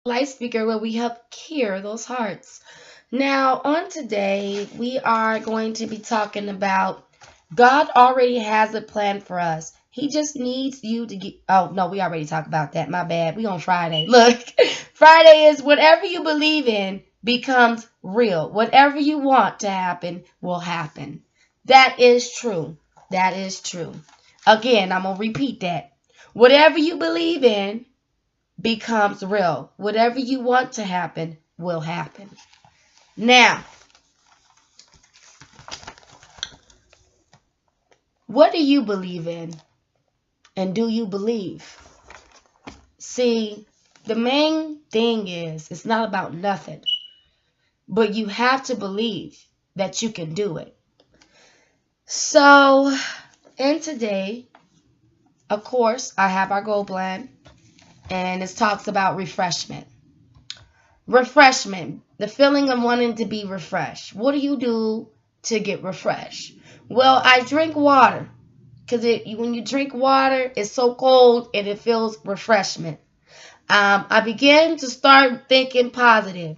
Life Speaker, where we help cure those hearts. Now, on today, we are going to be talking about God already has a plan for us. He just needs you to get. Oh, no, we already talked about that. My bad. We on Friday. Look, Friday is whatever you believe in becomes real. Whatever you want to happen will happen. That is true. That is true. Again, I'm going to repeat that. Whatever you believe in becomes real. Whatever you want to happen will happen. Now, what do you believe in? And do you believe? See, the main thing is it's not about nothing, but you have to believe that you can do it. So, and today, of course, I have our goal plan, and it talks about refreshment. Refreshment, the feeling of wanting to be refreshed. What do you do to get refreshed? Well, I drink water because when you drink water, it's so cold and it feels refreshment. I begin to start thinking positive.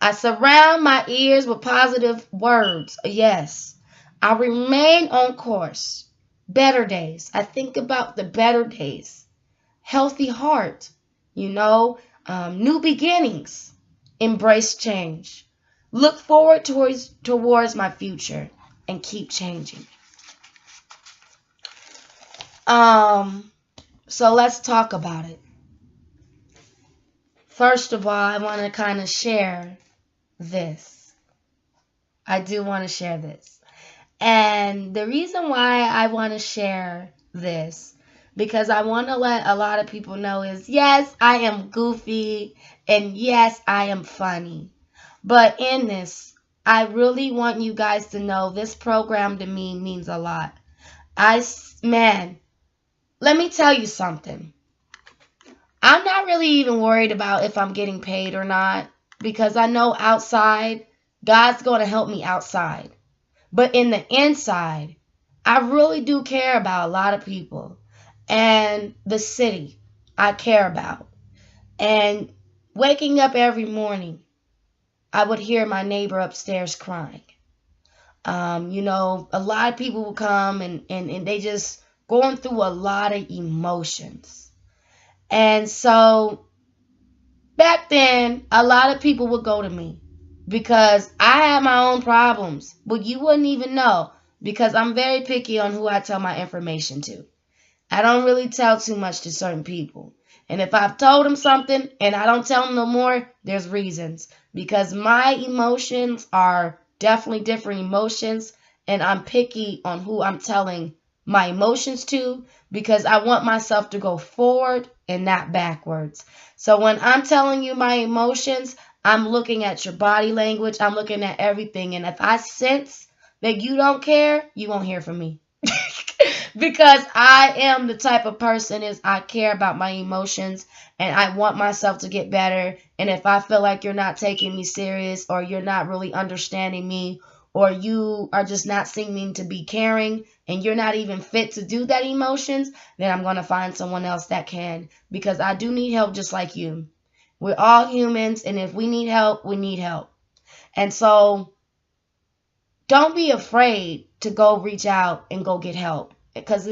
I surround my ears with positive words. Yes. I remain on course. Better days. I think about the better days. Healthy heart. New beginnings. Embrace change. Look forward towards my future and keep changing. So let's talk about it. First of all, I want to kind of share this. I do want to share this. And the reason why I want to share this, because I want to let a lot of people know is, yes, I am goofy, and yes, I am funny. But in this, I really want you guys to know this program to me means a lot. Man, let me tell you something. I'm not really even worried about if I'm getting paid or not, because I know outside, God's going to help me outside. But in the inside, I really do care about a lot of people and the city I care about. And waking up every morning, I would hear my neighbor upstairs crying. A lot of people will come and they just going through a lot of emotions. And so back then, a lot of people would go to me because I had my own problems, but you wouldn't even know because I'm very picky on who I tell my information to. I don't really tell too much to certain people. And if I've told them something and I don't tell them no more, there's reasons. Because my emotions are definitely different emotions, and I'm picky on who I'm telling my emotions to because I want myself to go forward and not backwards. So when I'm telling you my emotions, I'm looking at your body language. I'm looking at everything. And if I sense that you don't care, you won't hear from me. Because I am the type of person is I care about my emotions and I want myself to get better. And if I feel like you're not taking me serious or you're not really understanding me or you are just not seeming to be caring and you're not even fit to do that emotions, then I'm going to find someone else that can, because I do need help just like you. We're all humans, and if we need help, we need help. And so don't be afraid to go reach out and go get help, because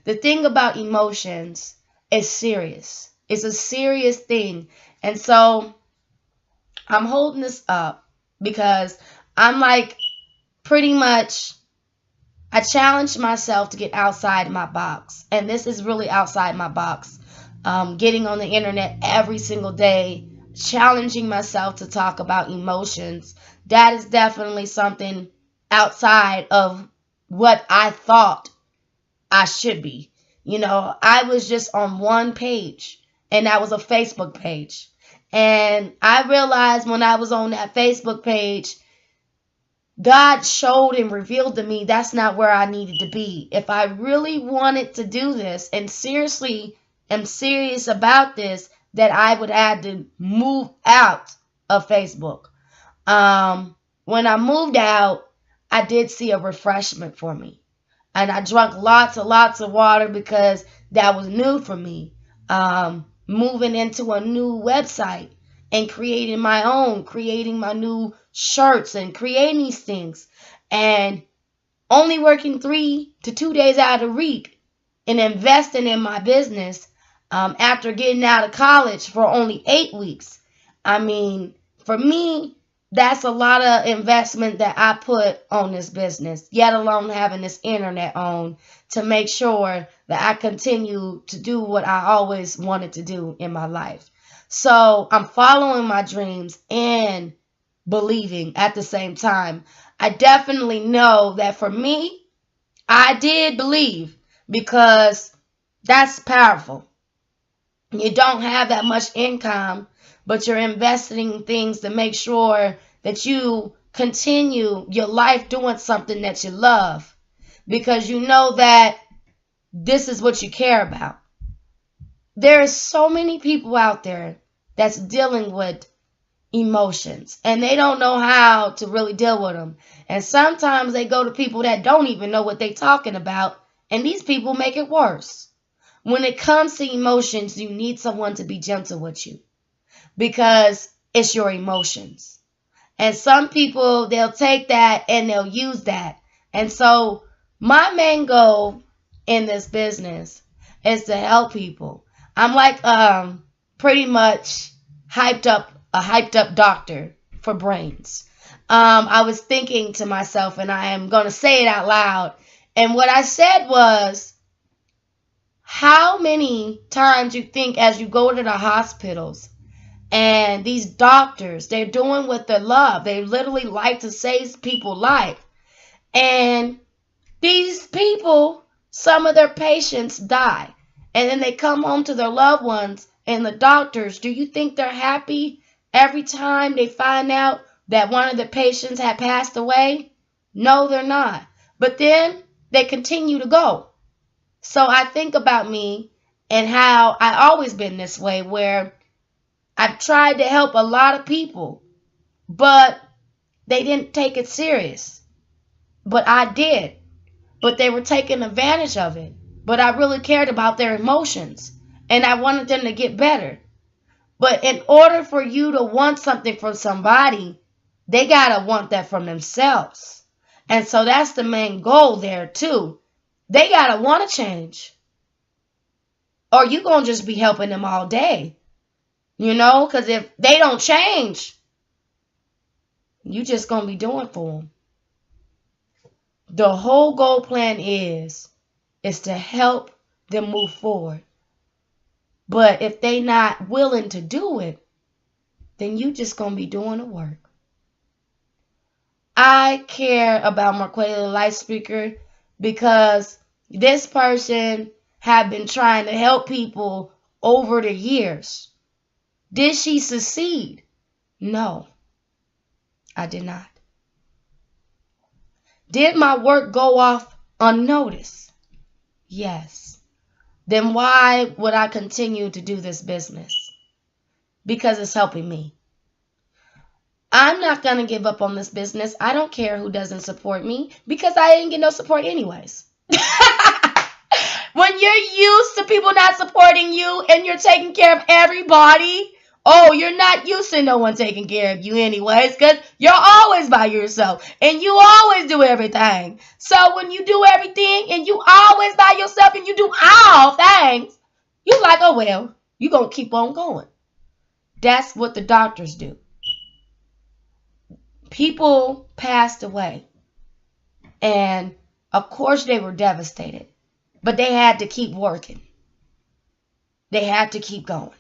the thing about emotions is serious. It's a serious thing. And so I'm holding this up because I'm like pretty much I challenged myself to get outside my box. And this is really outside my box. Getting on the internet every single day, challenging myself to talk about emotions. That is definitely something outside of what I thought I should be. I was just on one page, and that was a Facebook page. And I realized when I was on that Facebook page, God showed and revealed to me that's not where I needed to be. If I really wanted to do this and seriously am serious about this, that I would have to move out of Facebook. When I moved out, I did see a refreshment for me. And I drank lots and lots of water because that was new for me. Moving into a new website. and creating my own, creating my new shirts and creating these things. And only working 3 to 2 days out of the week and investing in my business after getting out of college for only 8 weeks. I mean, for me, that's a lot of investment that I put on this business, yet alone having this internet on to make sure that I continue to do what I always wanted to do in my life. So I'm following my dreams and believing at the same time. I definitely know that for me, I did believe because that's powerful. You don't have that much income, but you're investing in things to make sure that you continue your life doing something that you love because you know that this is what you care about. There are so many people out there that's dealing with emotions and they don't know how to really deal with them. And sometimes they go to people that don't even know what they're talking about, and these people make it worse. When it comes to emotions, you need someone to be gentle with you because it's your emotions. And some people, they'll take that and they'll use that. And so my main goal in this business is to help people. I'm like pretty much a hyped up doctor for brains. I was thinking to myself, and I am going to say it out loud. And what I said was, how many times you think as you go to the hospitals and these doctors, they're doing what they love. They literally like to save people's life. And these people, some of their patients die. And then they come home to their loved ones and the doctors, do you think they're happy every time they find out that one of the patients had passed away? No, they're not. But then they continue to go. So I think about me and how I always been this way, where I've tried to help a lot of people, but they didn't take it serious. But I did. But they were taking advantage of it. But I really cared about their emotions, and I wanted them to get better. But in order for you to want something from somebody, they got to want that from themselves. And so that's the main goal there too. They got to want to change. Or you going to just be helping them all day. You know, because if they don't change, you just going to be doing for them. The whole goal plan is to help them move forward. But if they not willing to do it, then you just going to be doing the work. I care about Mikayla, the life speaker, because this person have been trying to help people over the years. Did she succeed? No, I did not. Did my work go off unnoticed? Yes. Then why would I continue to do this business? Because it's helping me. I'm not going to give up on this business. I don't care who doesn't support me because I didn't get no support anyways. When you're used to people not supporting you and you're taking care of everybody, oh, you're not used to no one taking care of you anyways because you're always by yourself and you always do everything. So when you do everything and you always by yourself and you do all things, you like, oh, well, you're going to keep on going. That's what the doctors do. People passed away. And, of course, they were devastated. But they had to keep working. They had to keep going.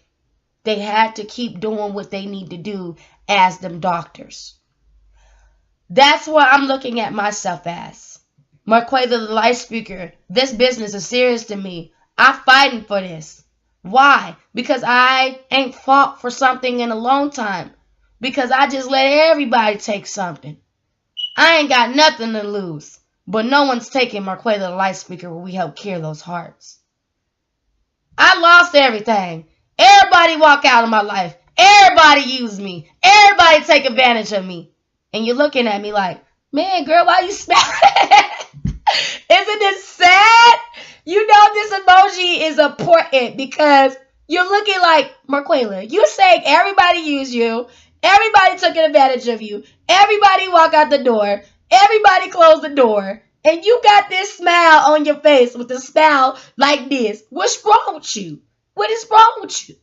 They had to keep doing what they need to do as them doctors. That's what I'm looking at myself as. Mikayla, the life speaker, this business is serious to me. I'm fighting for this. Why? Because I ain't fought for something in a long time. Because I just let everybody take something. I ain't got nothing to lose. But no one's taking Mikayla, the life speaker, where we help cure those hearts. I lost everything. Everybody walk out of my life. Everybody use me. Everybody take advantage of me. And you're looking at me like, man, girl, why you smiling? Isn't it sad? You know this emoji is important because You're looking like, Mikayla, you saying everybody used you, everybody took advantage of you, everybody walked out the door, everybody closed the door, and you got this smile on your face with a smile like this. What's wrong with you? What is wrong with you?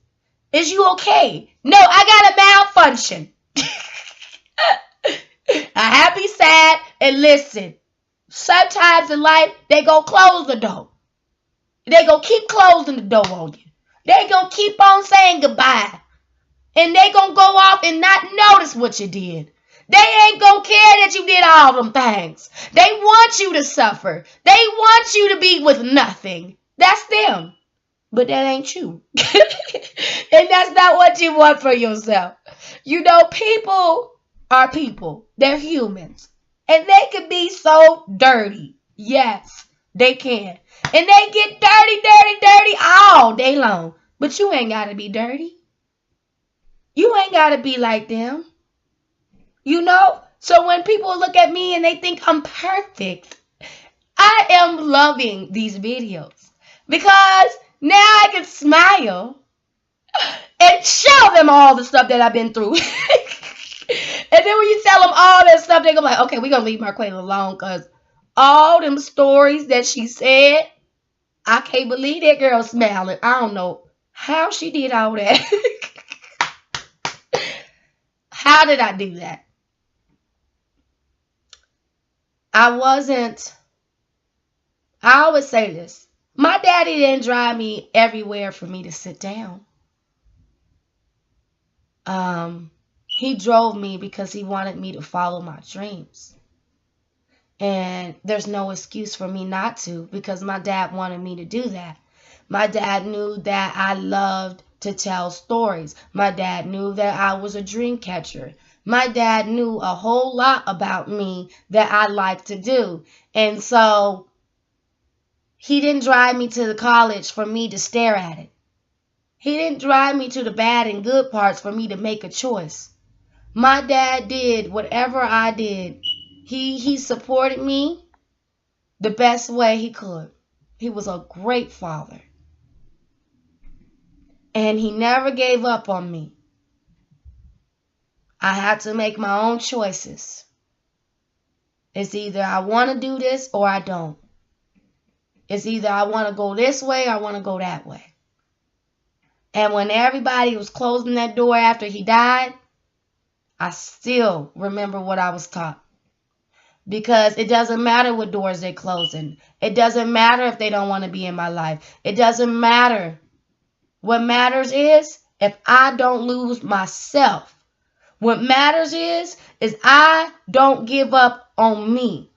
Is you okay? No, I got a malfunction. A happy, sad, and listen. Sometimes in life, they go close the door. They gonna keep closing the door on you. They gonna keep on saying goodbye. And they gonna go off and not notice what you did. They ain't gonna care that you did all them things. They want you to suffer. They want you to be with nothing. That's them. But that ain't you. And that's not what you want for yourself. You know, people are people. They're humans. And they can be so dirty. Yes, they can. And they get dirty all day long. But you ain't got to be dirty. You ain't got to be like them. You know? So when people look at me and they think I'm perfect, I am loving these videos. Because now I can smile and show them all the stuff that I've been through. And then when you tell them all that stuff, they're going to be like, okay, we're going to leave Mikayla alone because all them stories that she said, I can't believe that girl smiling. I don't know how she did all that. How did I do that? I always say this. My daddy didn't drive me everywhere for me to sit down. He drove me because he wanted me to follow my dreams. And there's no excuse for me not to because my dad wanted me to do that. My dad knew that I loved to tell stories. My dad knew that I was a dream catcher. My dad knew a whole lot about me that I liked to do. And so he didn't drive me to the college for me to stare at it. He didn't drive me to the bad and good parts for me to make a choice. My dad did whatever I did. He supported me the best way he could. He was a great father. And he never gave up on me. I had to make my own choices. It's either I want to do this or I don't. It's either I want to go this way or I want to go that way. And when everybody was closing that door after he died, I still remember what I was taught. Because it doesn't matter what doors they're closing. It doesn't matter if they don't want to be in my life. It doesn't matter. What matters is if I don't lose myself. What matters is I don't give up on me.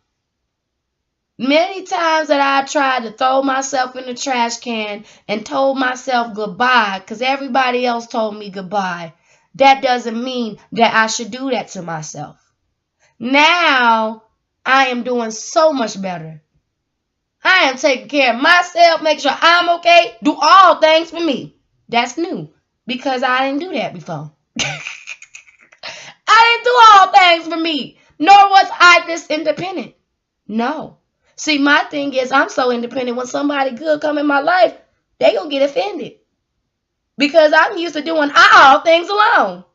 Many times that I tried to throw myself in the trash can and told myself goodbye because everybody else told me goodbye. That doesn't mean that I should do that to myself. Now, I am doing so much better. I am taking care of myself, make sure I'm okay, do all things for me. That's new because I didn't do that before. I didn't do all things for me, nor was I this independent. No. See, my thing is I'm so independent when somebody good come in my life, they gonna get offended. Because I'm used to doing all things alone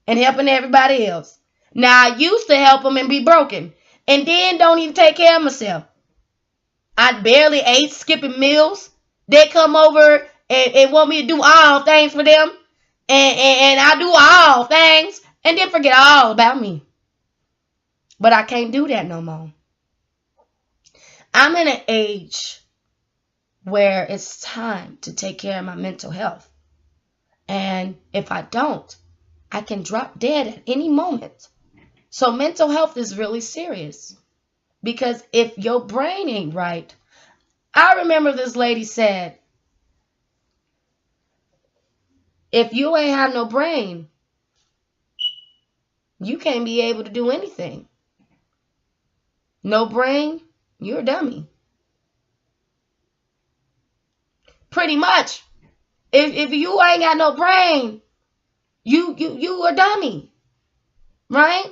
and helping everybody else. Now, I used to help them and be broken and then don't even take care of myself. I barely ate, skipping meals. They come over and want me to do all things for them. And I do all things and then forget all about me. But I can't do that no more. I'm in an age where it's time to take care of my mental health. And if I don't, I can drop dead at any moment. So mental health is really serious. Because if your brain ain't right, I remember this lady said, if you ain't have no brain, you can't be able to do anything. No brain, you're a dummy. Pretty much. If you ain't got no brain, you a dummy. Right?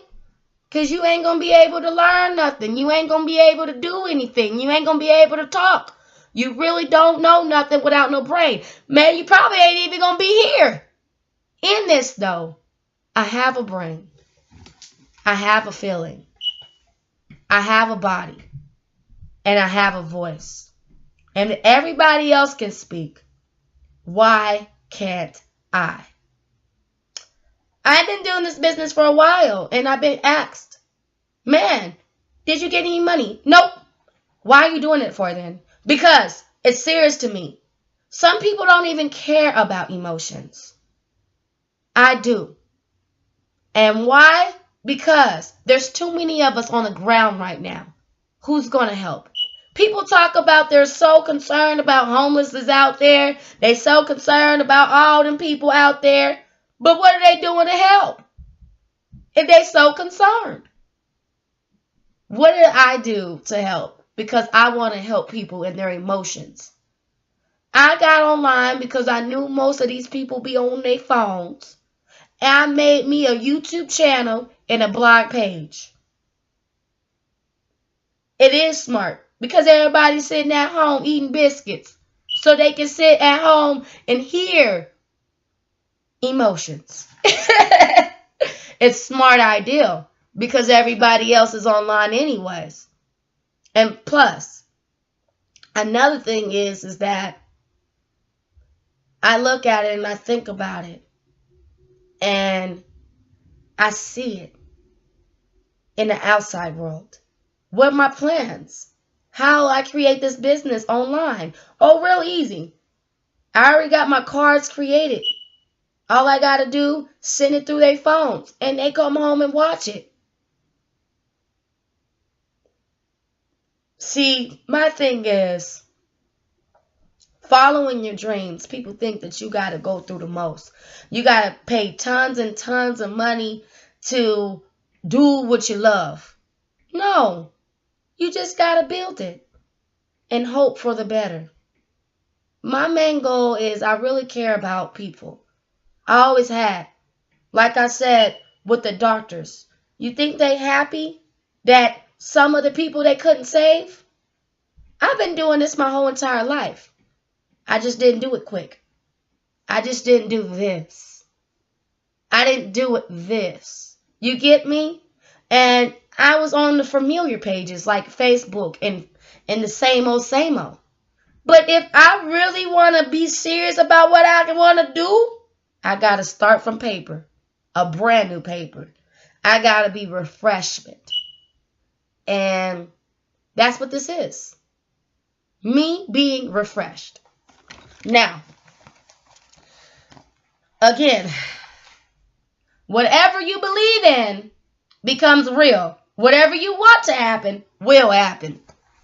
Because you ain't going to be able to learn nothing. You ain't going to be able to do anything. You ain't going to be able to talk. You really don't know nothing without no brain. Man, you probably ain't even going to be here. In this, though, I have a brain. I have a feeling. I have a body. And I have a voice. And everybody else can speak. Why can't I? I've been doing this business for a while, and I've been asked, man, did you get any money? Nope. Why are you doing it for then? Because it's serious to me. Some people don't even care about emotions. I do. And why? Because there's too many of us on the ground right now. Who's going to help? People talk about they're so concerned about homelessness out there. They're so concerned about all them people out there. But what are they doing to help? If they so concerned. What did I do to help? Because I want to help people in their emotions. I got online because I knew most of these people be on their phones. And I made me a YouTube channel and a blog page. It is smart because everybody's sitting at home eating biscuits. So they can sit at home and hear emotions. It's a smart idea because everybody else is online anyways. And plus, another thing is that I look at it and I think about it. And I see it in the outside world. What are my plans? How I create this business online? Oh, real easy. I already got my cards created. All I got to do, send it through their phones, and they come home and watch it. See, my thing is, following your dreams, people think that you got to go through the most. You got to pay tons and tons of money to do what you love. No, you just got to build it and hope for the better. My main goal is I really care about people. I always had. Like I said with the doctors, you think they happy that some of the people they couldn't save? I've been doing this my whole entire life. I just didn't do it quick. I just didn't do this. I didn't do it this. You get me? And I was on the familiar pages like Facebook and the same old, same old. But if I really want to be serious about what I want to do, I got to start from paper. A brand new paper. I got to be refreshment. And that's what this is. Me being refreshed. Now, again, whatever you believe in becomes real. Whatever you want to happen will happen.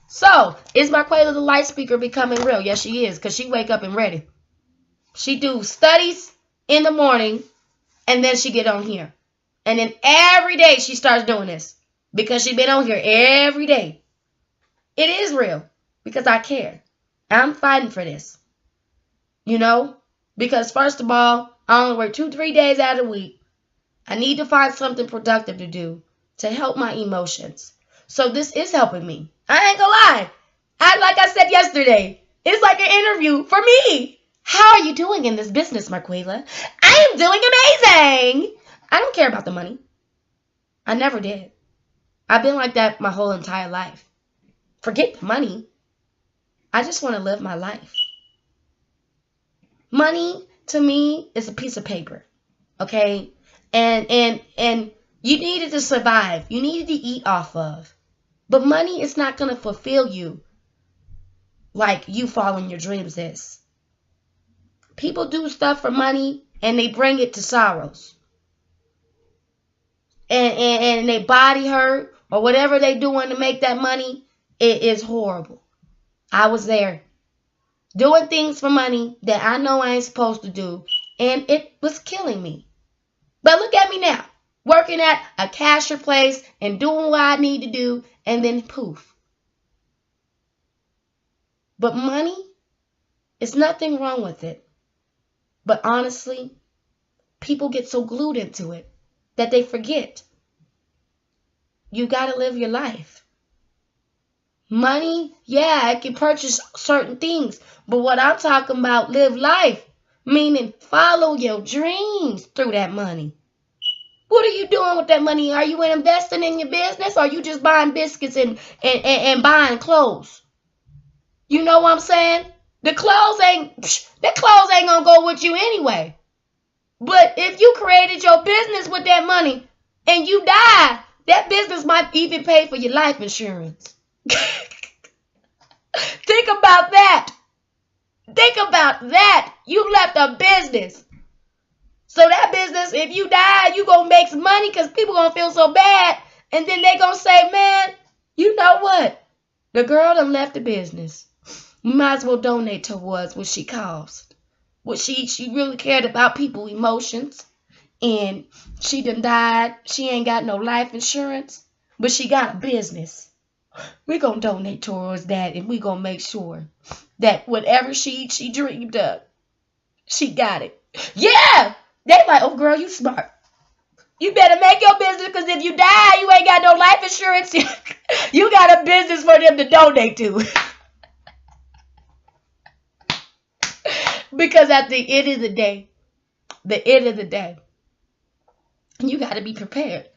So, is Mikayla the light speaker becoming real? Yes, she is, because she wake up and ready. She do studies in the morning, and then she get on here. And then every day she starts doing this, because she been on here every day. It is real, because I care. I'm fighting for this. You know? Because first of all, I only work 2-3 days out of the week. I need to find something productive to do to help my emotions. So this is helping me. I ain't gonna lie. Like I said yesterday, it's like an interview for me. How are you doing in this business, Mikayla? I am doing amazing. I don't care about the money. I never did. I've been like that my whole entire life. Forget the money. I just want to live my life. Money, to me, is a piece of paper. Okay? And you needed to survive. You needed to eat off of. But money is not going to fulfill you like you following your dreams is. People do stuff for money and they bring it to sorrows. And they body hurt or whatever they doing to make that money, it is horrible. I was there doing things for money that I know I ain't supposed to do, and it was killing me. But look at me now, working at a cashier place and doing what I need to do, and then poof. But money, is nothing wrong with it. But honestly, people get so glued into it that they forget. You got to live your life. Money, yeah, it can purchase certain things. But what I'm talking about, live life, meaning follow your dreams through that money. What are you doing with that money? Are you investing in your business, or are you just buying biscuits and buying clothes? You know what I'm saying? The clothes ain't gonna go with you anyway. But if you created your business with that money and you die, that business might even pay for your life insurance. Think about that. Think about that. You left a business. So that business, if you die, you gonna make some money because people gonna feel so bad. And then they gonna say, man, you know what? The girl done left the business. We might as well donate towards what she caused. What she really cared about people's emotions. And she done died. She ain't got no life insurance. But she got a business. We're going to donate towards that, and we're going to make sure that whatever she dreamed of, she got it. Yeah! They like, oh, girl, you smart. You better make your business, because if you die, you ain't got no life insurance. You got a business for them to donate to. Because at the end of the day, you got to be prepared.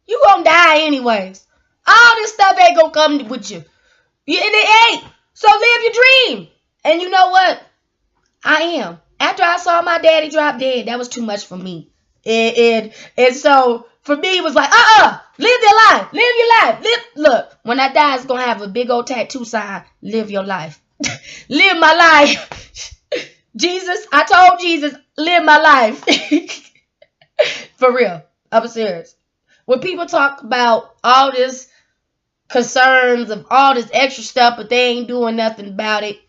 You going to die anyways. All this stuff ain't going to come with you. It ain't. So live your dream. And you know what? I am. After I saw my daddy drop dead, that was too much for me. And so for me, it was like, live your life. Live your life. Look, when I die, it's going to have a big old tattoo sign. Live your life. Live my life. Jesus, I told Jesus, live my life. For real. I'm serious. When people talk about all this concerns of all this extra stuff, but they ain't doing nothing about it,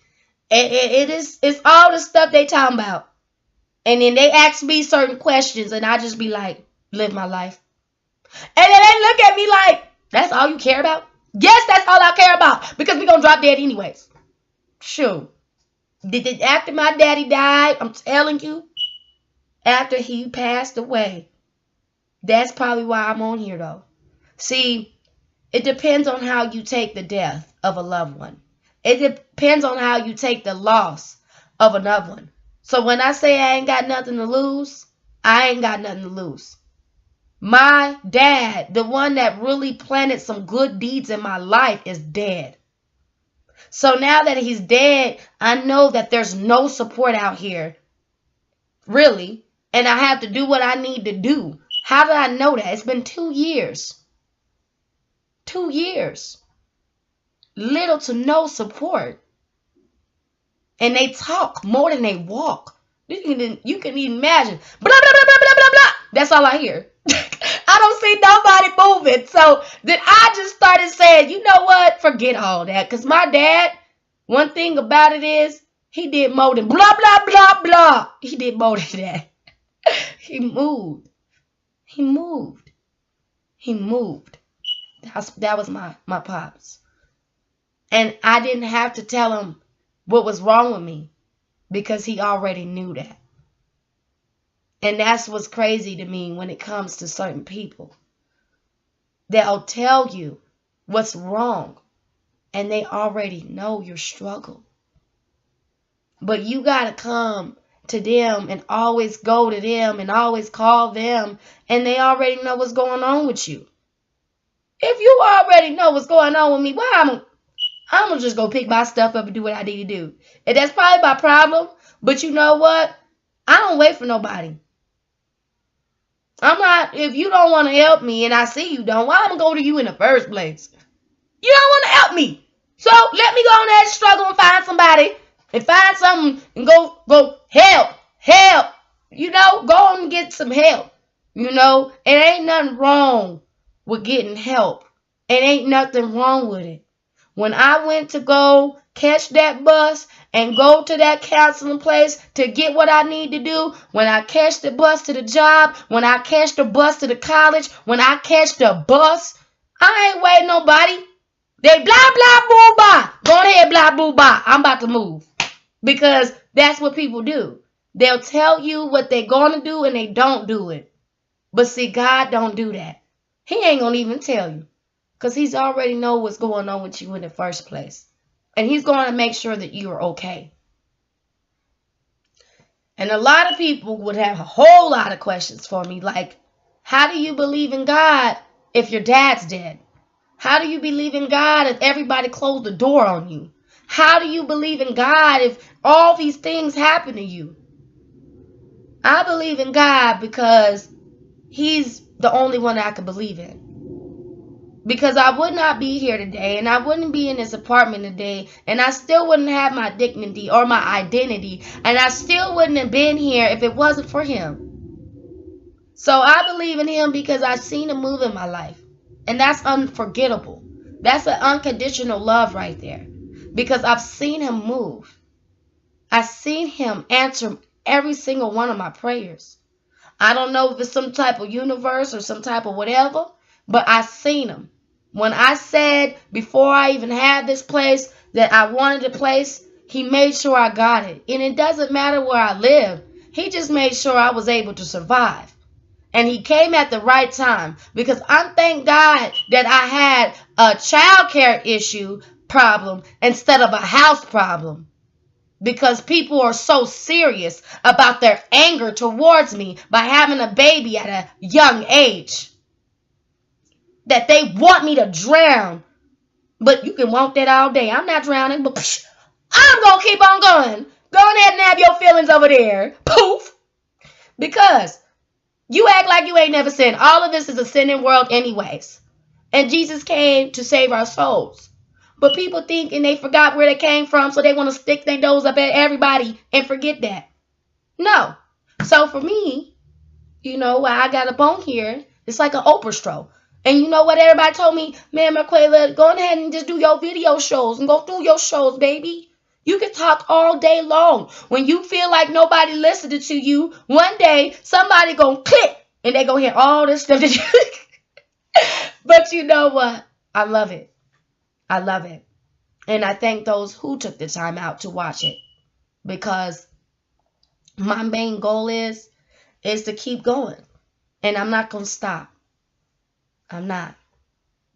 it's all the stuff they talking about. And then they ask me certain questions, and I just be like, live my life. And then they look at me like, that's all you care about? Yes, that's all I care about, because we gonna drop dead anyways. Sure. After my daddy died, I'm telling you, after he passed away, that's probably why I'm on here, though. See, it depends on how you take the death of a loved one. It depends on how you take the loss of another one. So when I say I ain't got nothing to lose, I ain't got nothing to lose. My dad, the one that really planted some good deeds in my life, is dead. So now that he's dead, I know that there's no support out here, really, and I have to do what I need to do. How did I know that? It's been 2 years. 2 years. Little to no support. And they talk more than they walk. You can imagine. Blah, blah, blah, blah, blah, blah, blah. That's all I hear. I don't see nobody moving. So then I just started saying, you know what? Forget all that. Because my dad, one thing about it is, he did more than blah, blah, blah, blah. He did more than that. He moved. He moved. He moved. That was my pops. And I didn't have to tell him what was wrong with me, because he already knew that. And that's what's crazy to me when it comes to certain people. They'll tell you what's wrong, and they already know your struggle. But you got to come to them and always go to them and always call them, and they already know what's going on with you. If you already know what's going on with me, why I'm going to just go pick my stuff up and do what I need to do. And that's probably my problem. But you know what? I don't wait for nobody. I'm not, if you don't want to help me and I see you don't, why I'm going to go to you in the first place? You don't want to help me. So let me go on there and struggle and find somebody and find something and go help. You know, go on and get some help. You know, it ain't nothing wrong with getting help. It ain't nothing wrong with it. When I went to go catch that bus and go to that counseling place to get what I need to do, when I catch the bus to the job, when I catch the bus to the college, when I catch the bus, I ain't waiting nobody. They blah, blah, boo, blah. Go ahead, blah, boo, blah. I'm about to move. Because that's what people do. They'll tell you what they're going to do and they don't do it. But see, God don't do that. He ain't going to even tell you. Because he's already know what's going on with you in the first place. And he's going to make sure that you are okay. And a lot of people would have a whole lot of questions for me, like, how do you believe in God if your dad's dead? How do you believe in God if everybody closed the door on you? How do you believe in God if all these things happen to you? I believe in God because he's the only one I can believe in. Because I would not be here today, and I wouldn't be in this apartment today, and I still wouldn't have my dignity or my identity, and I still wouldn't have been here if it wasn't for him. So I believe in him because I've seen him move in my life, and that's unforgettable. That's an unconditional love right there, because I've seen him move. I've seen him answer every single one of my prayers. I don't know if it's some type of universe or some type of whatever, but I seen him. When I said before I even had this place that I wanted a place, he made sure I got it. And it doesn't matter where I live. He just made sure I was able to survive. And he came at the right time, because I'm thank God that I had a child care issue problem instead of a house problem. Because people are so serious about their anger towards me by having a baby at a young age, that they want me to drown. But you can want that all day. I'm not drowning, but I'm going to keep on going. Go ahead and have your feelings over there. Poof. Because you act like you ain't never sinned. All of this is a sinning world anyways. And Jesus came to save our souls. But people think and they forgot where they came from, so they want to stick their nose up at everybody and forget that. No. So for me, I got up on here. It's like an Oprah stroke. And you know what everybody told me? Man, Mikayla, go ahead and just do your video shows and go through your shows, baby. You can talk all day long. When you feel like nobody listening to you, one day somebody gonna click and they gonna hear all this stuff that you But you know what? I love it. I love it. And I thank those who took the time out to watch it. Because my main goal is to keep going. And I'm not gonna stop. I'm not.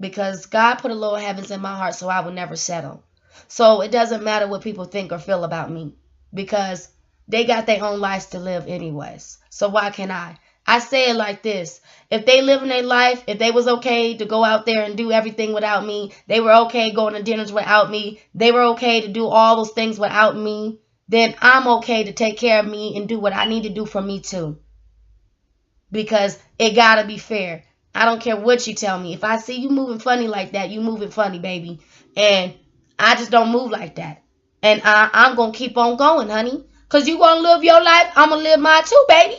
Because God put a little heavens in my heart so I would never settle. So it doesn't matter what people think or feel about me. Because they got their own lives to live anyways. So why can't I? I say it like this. If they live in their life, if they was okay to go out there and do everything without me, they were okay going to dinners without me, they were okay to do all those things without me, then I'm okay to take care of me and do what I need to do for me too. Because it gotta be fair. I don't care what you tell me. If I see you moving funny like that, you moving funny, baby. And I just don't move like that. And I'm going to keep on going, honey. Because you going to live your life, I'm going to live mine too, baby.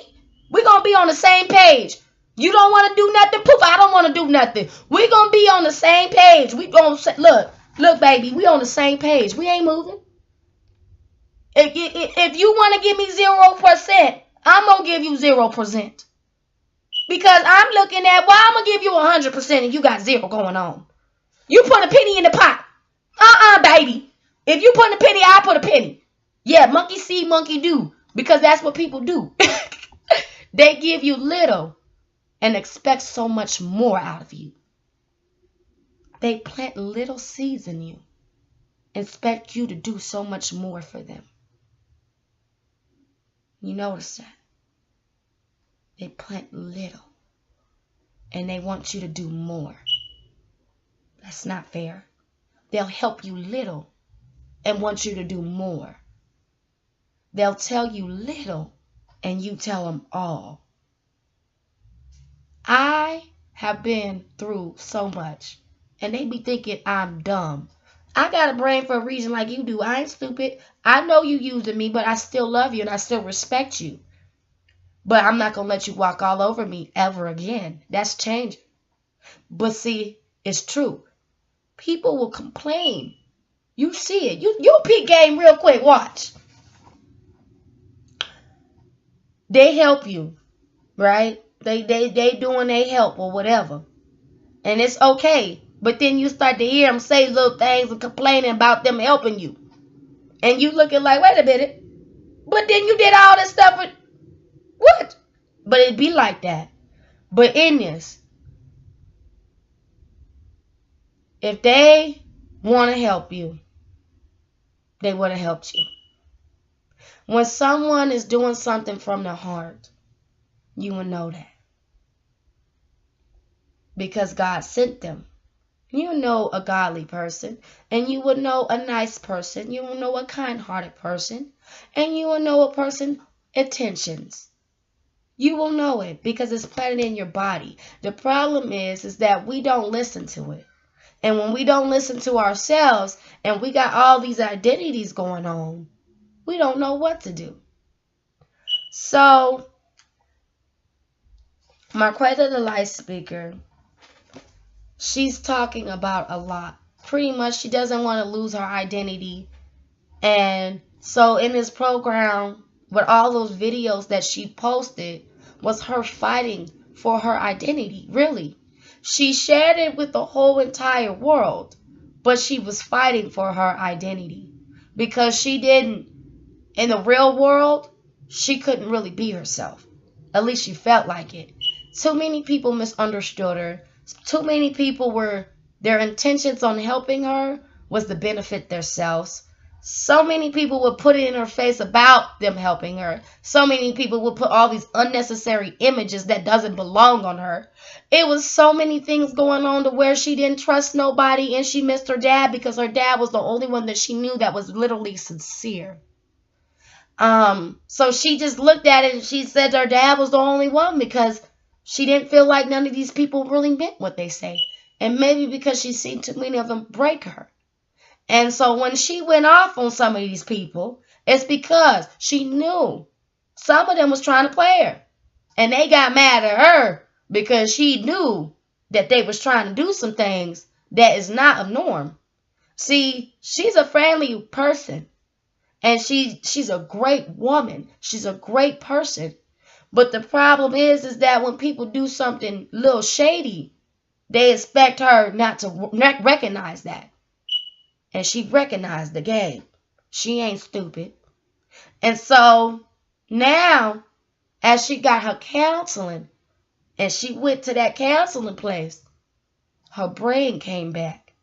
We're going to be on the same page. You don't want to do nothing, poof, I don't want to do nothing. We're going to be on the same page. We going to look, baby, we on the same page. We ain't moving. If you want to give me 0%, I'm going to give you 0%. Because I'm looking at, well, I'm going to give you 100% and you got 0 going on. You put a penny in the pot. Baby. If you put a penny, I put a penny. Yeah, monkey see, monkey do. Because that's what people do. They give you little and expect so much more out of you. They plant little seeds in you. Expect you to do so much more for them. You notice that? They plant little. And they want you to do more. That's not fair. They'll help you little and want you to do more. They'll tell you little and you tell them all. I have been through so much. And they be thinking I'm dumb. I got a brain for a reason like you do. I ain't stupid. I know you using me, but I still love you and I still respect you. But I'm not going to let you walk all over me ever again. That's changing. But see, it's true. People will complain. You see it. You'll peek game real quick. Watch. They help you, right? They doing their help or whatever. And it's okay. But then you start to hear them say little things and complaining about them helping you. And you looking like, wait a minute. But then you did all this stuff with... What? But it be like that. But in this, If they want to help you, they would have helped you. When someone is doing something from the heart, you will know that. Because God sent them. You know a godly person, and you will know a nice person. You will know a kind-hearted person, and you will know a person's intentions. You will know it because it's planted in your body. The problem is that we don't listen to it. And when we don't listen to ourselves and we got all these identities going on, we don't know what to do. So, Mikayla, the light speaker, she's talking about a lot. Pretty much she doesn't want to lose her identity. And so in this program, with all those videos that she posted, was her fighting for her identity, really. She shared it with the whole entire world, but she was fighting for her identity. Because she didn't, in the real world, she couldn't really be herself. At least she felt like it. Too many people misunderstood her. Too many people were, their intentions on helping her was to benefit themselves. So many people would put it in her face about them helping her. So many people would put all these unnecessary images that doesn't belong on her. It was so many things going on to where she didn't trust nobody, and she missed her dad because her dad was the only one that she knew that was literally sincere. So she just looked at it and she said her dad was the only one because she didn't feel like none of these people really meant what they say. And maybe because she's seen too many of them break her. And so when she went off on some of these people, it's because she knew some of them was trying to play her. And they got mad at her because she knew that they was trying to do some things that is not of norm. See, she's a friendly person. And she's a great woman. She's a great person. But the problem is that when people do something a little shady, they expect her not to recognize that. And she recognized the game. She ain't stupid. And so now, as she got her counseling, and she went to that counseling place, her brain came back.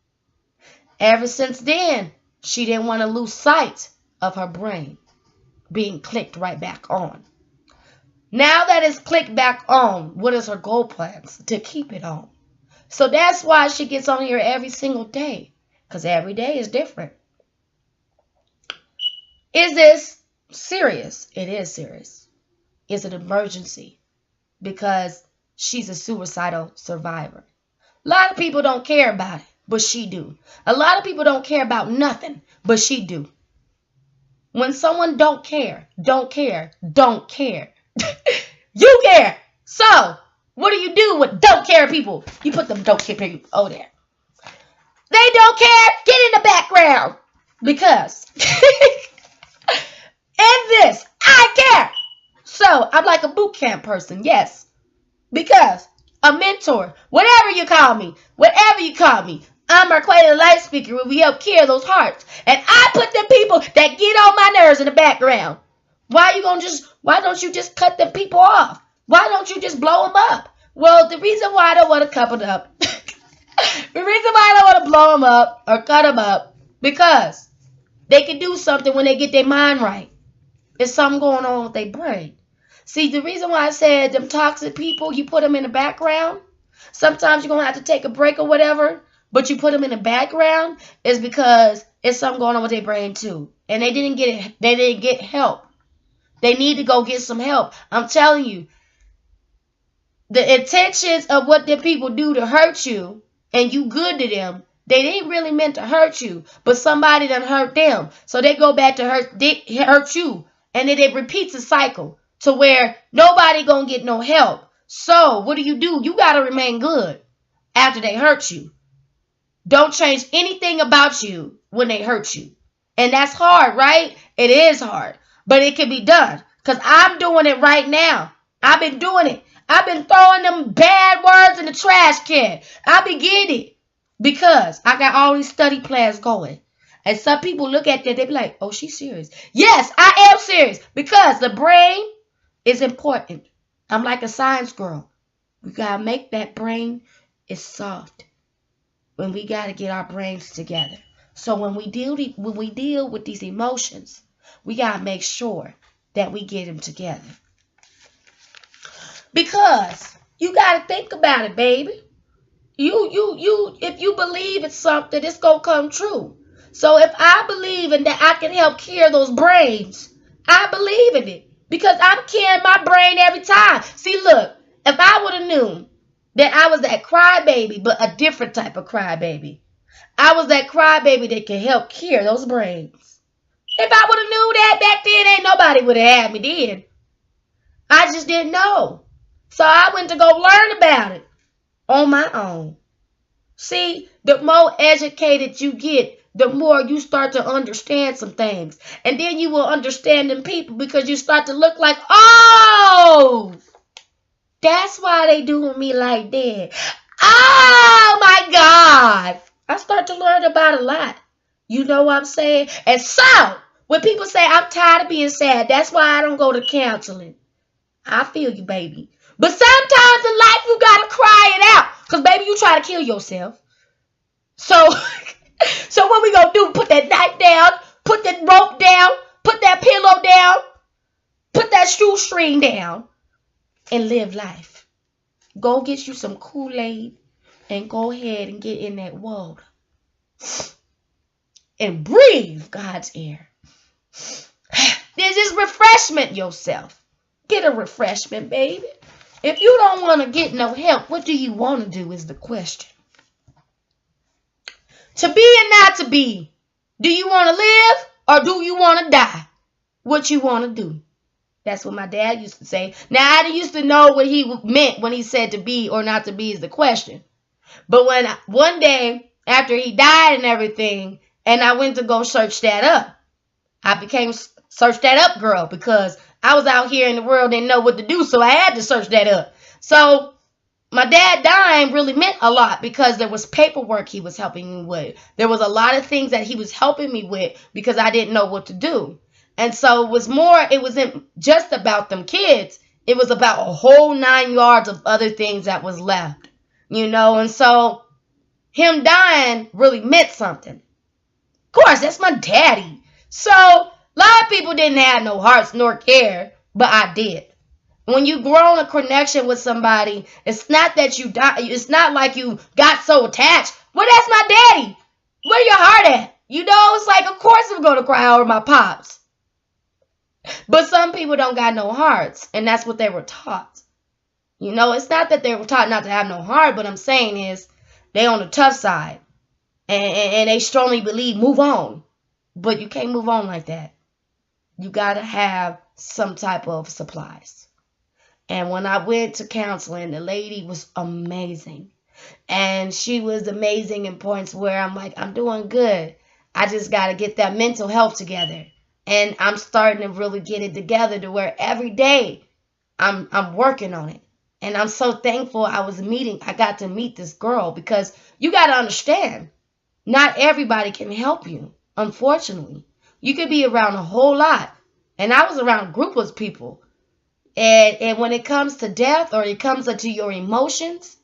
Ever since then, she didn't want to lose sight of her brain being clicked right back on. Now that it's clicked back on, what is her goal plans? To keep it on. So that's why she gets on here every single day. Because every day is different. Is this serious? It is serious. It's an emergency. Because she's a suicidal survivor. A lot of people don't care about it, but she do. A lot of people don't care about nothing, but she do. When someone don't care, don't care, don't care. You care. So, what do you do with don't care people? You put them don't care people over there. They don't care. Get in the background. Because in this, I care. So, I'm like a boot camp person. Yes. Because a mentor, whatever you call me, I'm Mikayla light speaker where we help cure those hearts. And I put the people that get on my nerves in the background. Why don't you just cut them people off? Why don't you just blow them up? Well, the reason why I don't want to cut them up, the reason why I don't want to blow them up or cut them up, because they can do something when they get their mind right. There's something going on with their brain. See, the reason why I said them toxic people, you put them in the background. Sometimes you're going to have to take a break or whatever, but you put them in the background is because it's something going on with their brain too. And they didn't get help. They need to go get some help. I'm telling you, the intentions of what the people do to hurt you and you good to them, they didn't really meant to hurt you, but somebody done hurt them. So they go back to hurt you. And then it repeats the cycle to where nobody gonna get no help. So what do? You gotta remain good after they hurt you. Don't change anything about you when they hurt you. And that's hard, right? It is hard. But it can be done. Because I'm doing it right now. I've been doing it. I've been throwing them bad words in the trash can. I be getting it. Because I got all these study plans going. And some people look at that, they be like, oh, she's serious. Yes, I am serious. Because the brain is important. I'm like a science girl. We got to make that brain is soft. when we got to get our brains together. So when we deal with these emotions, we got to make sure that we get them together. Because you got to think about it, baby. If you believe it's something, it's going to come true. So if I believe in that I can help cure those brains, I believe in it. Because I'm curing my brain every time. See, look, if I would have known that I was that crybaby, but a different type of crybaby. I was that crybaby that can help cure those brains. If I would have knew that back then, ain't nobody would have had me then. I just didn't know. So I went to go learn about it on my own. See, the more educated you get, the more you start to understand some things. And then you will understand them people because you start to look like, oh, that's why they doing me like that. Oh, my God. I start to learn about a lot. You know what I'm saying? And so, when people say, I'm tired of being sad, that's why I don't go to counseling. I feel you, baby. But sometimes in life, you got to cry it out. Because, baby, you try to kill yourself. So what we going to do? Put that knife down, put that rope down, put that pillow down, put that shoestring down, and live life. Go get you some Kool-Aid and go ahead and get in that water. And breathe God's air. There's this refreshment yourself. Get a refreshment, baby. If you don't want to get no help, what do you want to do is the question. To be and not to be. Do you want to live or do you want to die? What you want to do? That's what my dad used to say. Now, I used to know what he meant when he said to be or not to be is the question. But when one day after he died and everything, and I went to go search that up, I became search that up girl because I was out here in the world, didn't know what to do, so I had to search that up. So my dad dying really meant a lot because there was paperwork he was helping me with. There was a lot of things that he was helping me with because I didn't know what to do. And so it wasn't just about them kids. It was about a whole 9 yards of other things that was left, and so him dying really meant something. Of course, that's my daddy. So a lot of people didn't have no hearts nor care, but I did. When you grow in a connection with somebody, it's not that you die. It's not like you got so attached. Well, that's my daddy. Where your heart at? It's like, of course I'm going to cry over my pops. But some people don't got no hearts, and that's what they were taught. It's not that they were taught not to have no heart, but I'm saying is they on the tough side, and they strongly believe move on. But you can't move on like that. You got to have some type of supplies. And when I went to counseling, the lady was amazing. And she was amazing in points where I'm like, I'm doing good. I just got to get that mental health together. And I'm starting to really get it together to where every day I'm working on it. And I'm so thankful I got to meet this girl because you got to understand, not everybody can help you, unfortunately. You could be around a whole lot. And I was around a group of people. And when it comes to death or it comes to your emotions,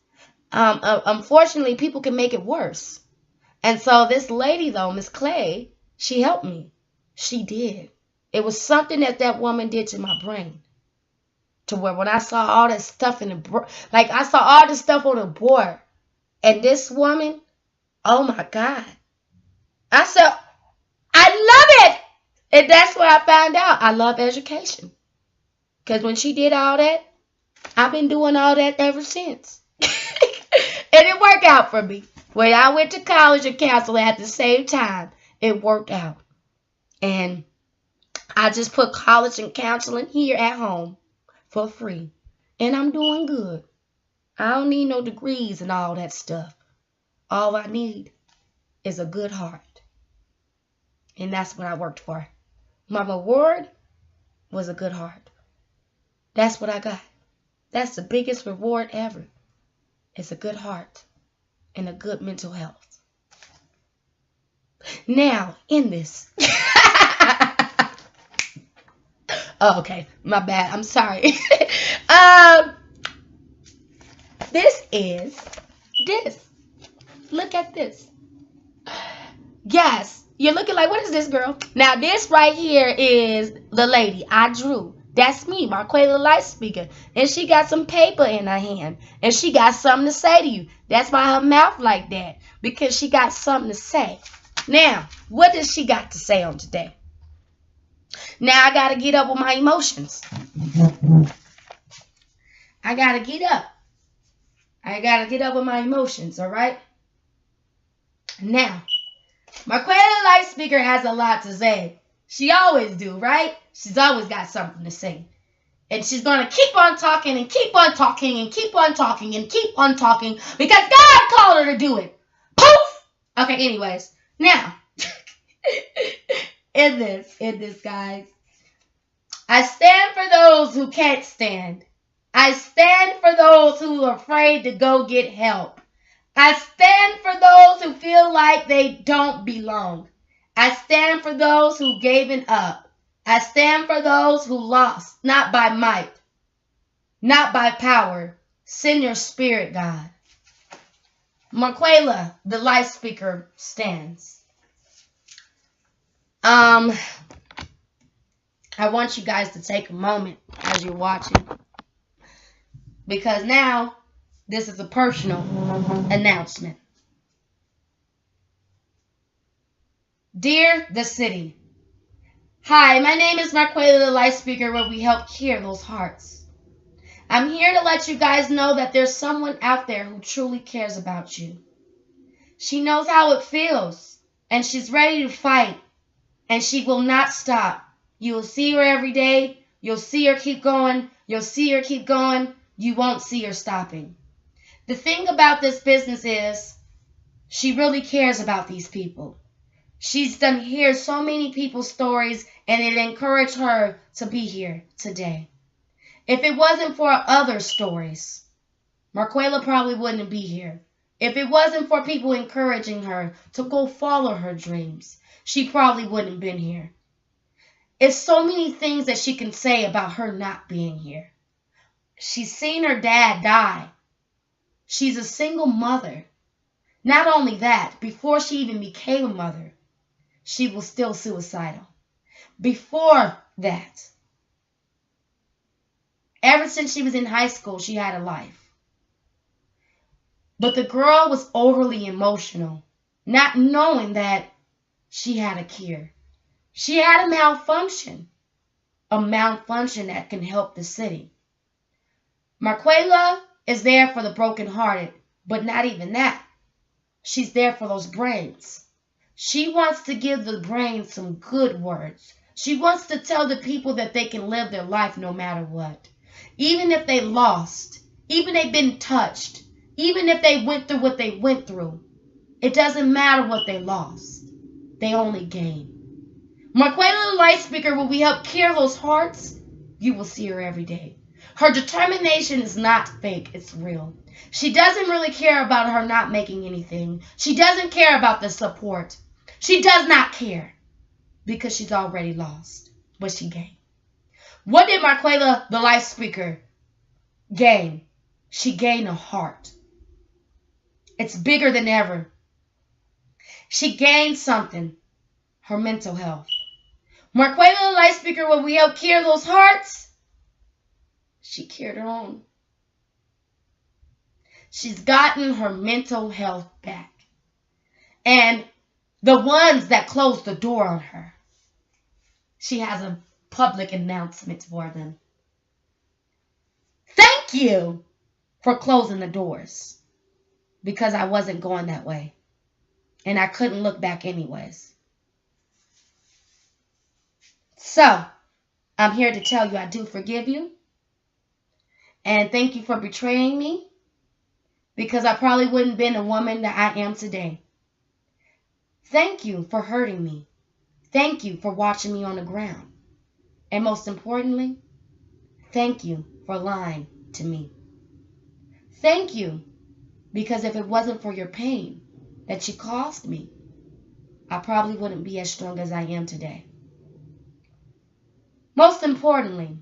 unfortunately, people can make it worse. And so this lady, though, Miss Clay, she helped me. She did. It was something that woman did to my brain. To where when I saw all that stuff I saw all this stuff on the board. And this woman, oh my God. I said, I love it. And that's where I found out I love education. Because when she did all that, I've been doing all that ever since. And it worked out for me. When I went to college and counseling at the same time, it worked out. And I just put college and counseling here at home for free. And I'm doing good. I don't need no degrees and all that stuff. All I need is a good heart. And that's what I worked for. My reward was a good heart. That's what I got. That's the biggest reward ever. It's a good heart and a good mental health. Now, in this. Oh, okay. My bad. I'm sorry. This is this. Look at this. Yes, you're looking like, what is this, girl? Now, this right here is the lady I drew. That's me, Mikayla Light Speaker. And she got some paper in her hand. And she got something to say to you. That's why her mouth like that. Because she got something to say. Now, what does she got to say on today? Now, I got to get up with my emotions. I got to get up. I got to get up with my emotions, all right? Now, Mikayla Light Speaker has a lot to say. She always do, right? She's always got something to say. And she's going to keep on talking and keep on talking and keep on talking and keep on talking because God called her to do it. Poof! Okay, anyways. Now, in this, guys. I stand for those who can't stand. I stand for those who are afraid to go get help. I stand for those who feel like they don't belong. I stand for those who gave it up. I stand for those who lost, not by might, not by power. Send your spirit, God. Mikayla, the Light Speaker, stands. I want you guys to take a moment as you're watching, because now this is a personal announcement. Dear the city, hi, my name is Mikayla, the Light Speaker, where we help cure those hearts. I'm here to let you guys know that there's someone out there who truly cares about you. She knows how it feels, and she's ready to fight, and she will not stop. You will see her every day. You'll see her keep going. You'll see her keep going. You won't see her stopping. The thing about this business is she really cares about these people. She's done hear so many people's stories, and it encouraged her to be here today. If it wasn't for other stories, Mikayla probably wouldn't be here. If it wasn't for people encouraging her to go follow her dreams, she probably wouldn't have been here. It's so many things that she can say about her not being here. She's seen her dad die. She's a single mother. Not only that, before she even became a mother, she was still suicidal. Before that, ever since she was in high school, she had a life. But the girl was overly emotional, not knowing that she had a cure. She had a malfunction that can help the city. Mikayla is there for the brokenhearted, but not even that. She's there for those brains. She wants to give the brains some good words. She wants to tell the people that they can live their life no matter what. Even if they lost, even if they've been touched, even if they went through what they went through, it doesn't matter what they lost. They only gain. Mikayla, the Light Speaker, will we help cure those hearts? You will see her every day. Her determination is not fake, it's real. She doesn't really care about her not making anything. She doesn't care about the support. She does not care because she's already lost, but she gained. What did Mikayla, the Light Speaker, gain? She gained a heart. It's bigger than ever. She gained something, her mental health. Mikayla, the Light Speaker, will we help cure those hearts? She cured her own. She's gotten her mental health back. And the ones that closed the door on her, she has a public announcement for them. Thank you for closing the doors, because I wasn't going that way. And I couldn't look back anyways. So, I'm here to tell you I do forgive you. And thank you for betraying me, because I probably wouldn't have been the woman that I am today. Thank you for hurting me. Thank you for watching me on the ground. And most importantly, thank you for lying to me. Thank you, because if it wasn't for your pain that you caused me, I probably wouldn't be as strong as I am today. Most importantly,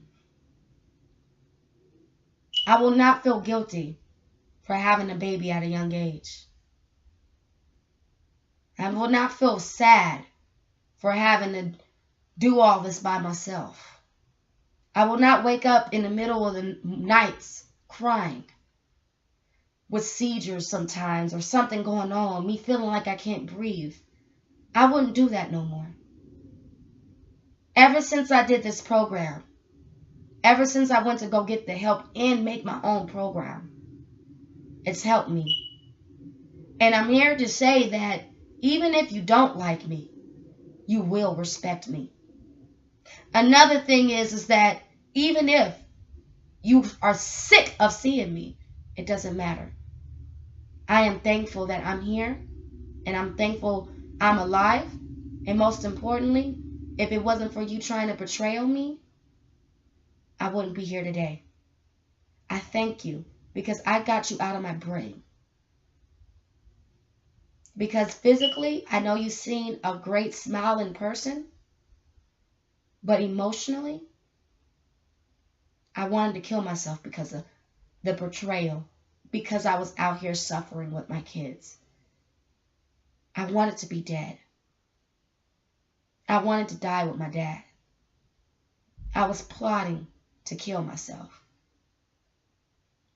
I will not feel guilty for having a baby at a young age. I will not feel sad for having to do all this by myself. I will not wake up in the middle of the nights crying with seizures sometimes or something going on, me feeling like I can't breathe. I wouldn't do that no more. Ever since I did this program, ever since I went to go get the help and make my own program, it's helped me. And I'm here to say that even if you don't like me, you will respect me. Another thing is that even if you are sick of seeing me, it doesn't matter. I am thankful that I'm here, and I'm thankful I'm alive. And most importantly, if it wasn't for you trying to betray me, I wouldn't be here today. I thank you because I got you out of my brain. Because physically, I know you've seen a great smile in person, but emotionally, I wanted to kill myself because of the betrayal, because I was out here suffering with my kids. I wanted to be dead. I wanted to die with my dad. I was plotting to kill myself.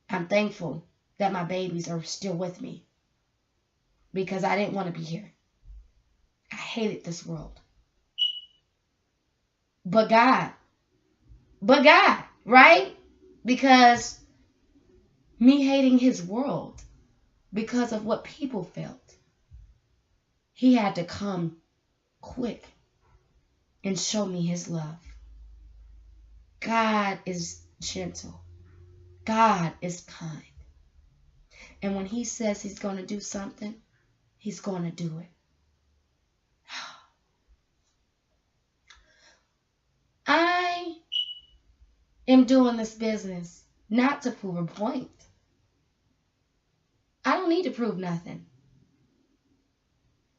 I'm thankful that my babies are still with me because I didn't want to be here. I hated this world. But God, right? Because me hating his world because of what people felt, he had to come quick and show me his love. God is gentle. God is kind. And when he says he's going to do something, he's going to do it. I am doing this business not to prove a point. I don't need to prove nothing.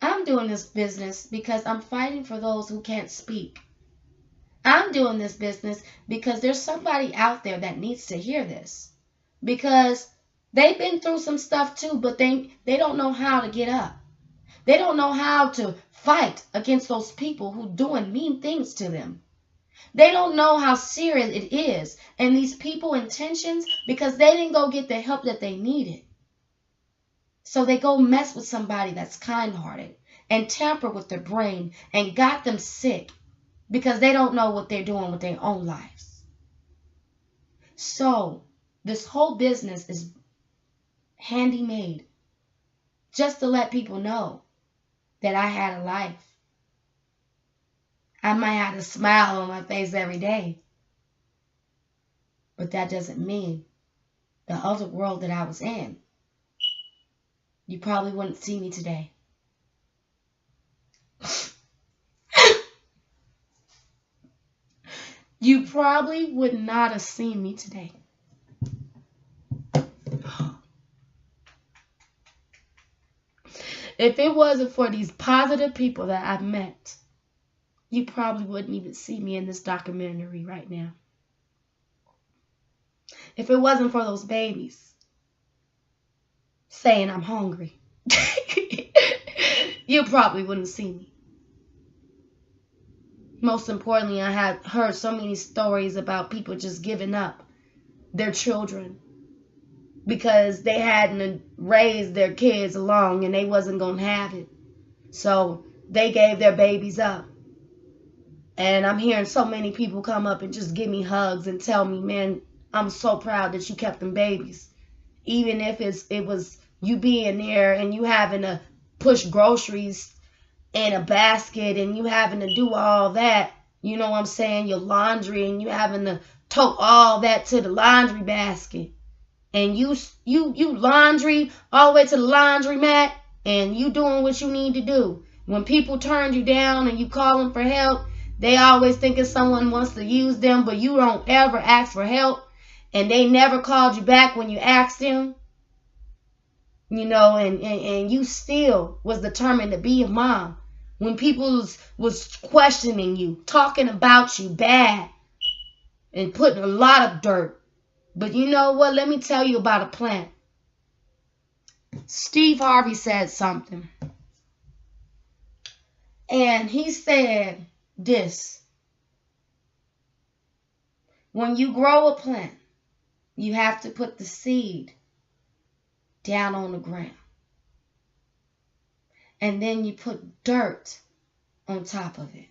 I'm doing this business because I'm fighting for those who can't speak. I'm doing this business because there's somebody out there that needs to hear this. Because they've been through some stuff too, but they don't know how to get up. They don't know how to fight against those people who doing mean things to them. They don't know how serious it is. And these people intentions, because they didn't go get the help that they needed. So they go mess with somebody that's kind-hearted and tamper with their brain and got them sick because they don't know what they're doing with their own lives. So this whole business is handy-made just to let people know that I had a life. I might have a smile on my face every day, but that doesn't mean the other world that I was in, you probably wouldn't see me today. You probably would not have seen me today. If it wasn't for these positive people that I've met, you probably wouldn't even see me in this documentary right now. If it wasn't for those babies saying I'm hungry, you probably wouldn't see me. Most importantly, I had heard so many stories about people just giving up their children because they hadn't raised their kids along and they wasn't going to have it. So they gave their babies up. And I'm hearing so many people come up and just give me hugs and tell me, man, I'm so proud that you kept them babies. Even if it was you being there and you having to push groceries in a basket and you having to do all that, you know what I'm saying, your laundry, and you having to tote all that to the laundry basket. And you laundry all the way to the laundromat and you doing what you need to do. When people turn you down and you call them for help, they always thinking someone wants to use them, but you don't ever ask for help. And they never called you back when you asked them. You know, and you still was determined to be a mom. When people was questioning you, talking about you bad, and putting a lot of dirt. But you know what? Let me tell you about a plant. Steve Harvey said something. And he said this: when you grow a plant, you have to put the seed down on the ground. And then you put dirt on top of it.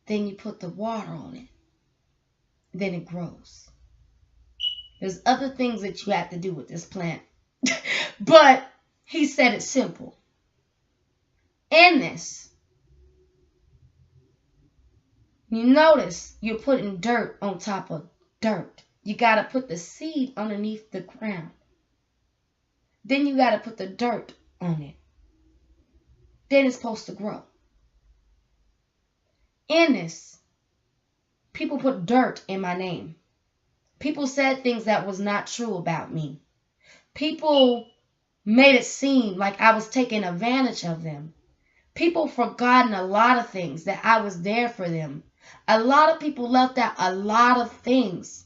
Then you put the water on it. Then it grows. There's other things that you have to do with this plant. But he said it simple. In this, you notice you're putting dirt on top of dirt. You got to put the seed underneath the ground. Then you got to put the dirt on it. Then it's supposed to grow. In this, people put dirt in my name. People said things that was not true about me. People made it seem like I was taking advantage of them. People forgotten a lot of things, that I was there for them. A lot of people left out a lot of things.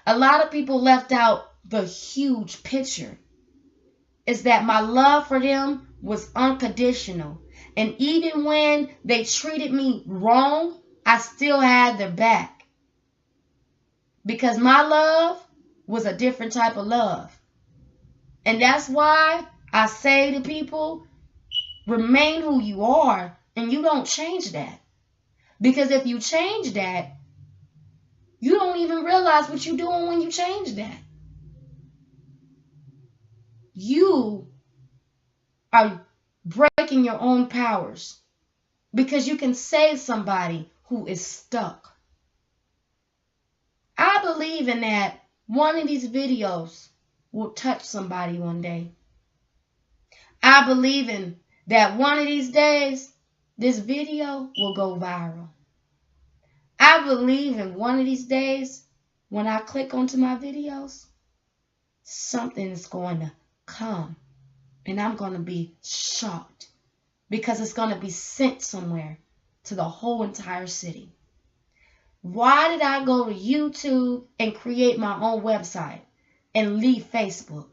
A lot of people left out the huge picture. Is that my love for them was unconditional. And even when they treated me wrong, I still had their back. Because my love was a different type of love. And that's why I say to people, remain who you are, and you don't change that. Because if you change that, you don't even realize what you're doing when you change that. You are breaking your own powers because you can save somebody who is stuck. I believe in that one of these videos will touch somebody one day. I believe in that one of these days, this video will go viral. I believe in one of these days, when I click onto my videos, something is going to come. And I'm going to be shocked. Because it's going to be sent somewhere to the whole entire city. Why did I go to YouTube and create my own website and leave Facebook?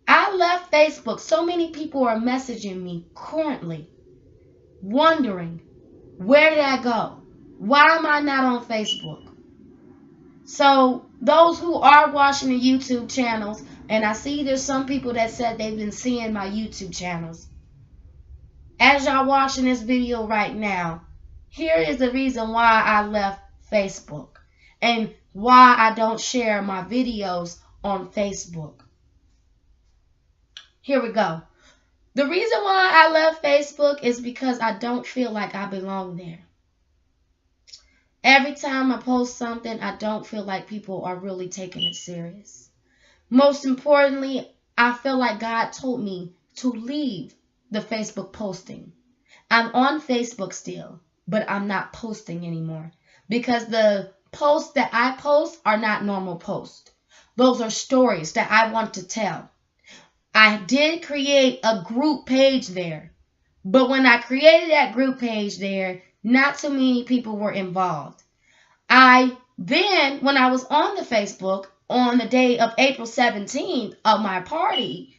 I left Facebook. So many people are messaging me currently, wondering, where did I go? Why am I not on Facebook? So those who are watching the YouTube channels, and I see there's some people that said they've been seeing my YouTube channels. As y'all watching this video right now, here is the reason why I left Facebook and why I don't share my videos on Facebook. Here we go. The reason why I left Facebook is because I don't feel like I belong there. Every time I post something, I don't feel like people are really taking it serious. Most importantly, I feel like God told me to leave the Facebook posting. I'm on Facebook still, but I'm not posting anymore because the posts that I post are not normal posts. Those are stories that I want to tell. I did create a group page there, but when I created that group page there, not too many people were involved. When I was on the Facebook on the day of April 17th of my party,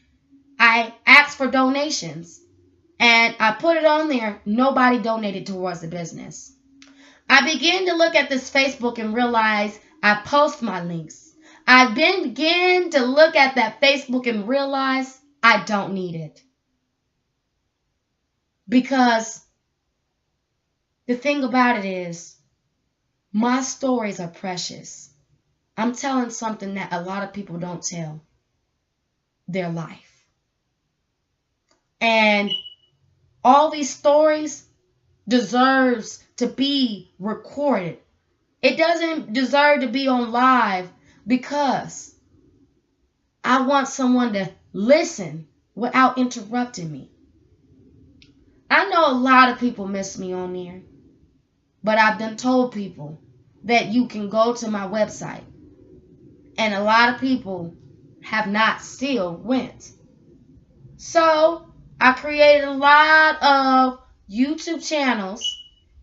I asked for donations and I put it on there. Nobody donated towards the business. I began to look at this Facebook and realize I post my links. I began to look at that Facebook and realize I don't need it. Because the thing about it is, my stories are precious. I'm telling something that a lot of people don't tell. Their life. And all these stories deserves to be recorded. It doesn't deserve to be on live because I want someone to listen without interrupting me. I know a lot of people miss me on there, but I've done told people that you can go to my website, and a lot of people have not still went. So I created a lot of YouTube channels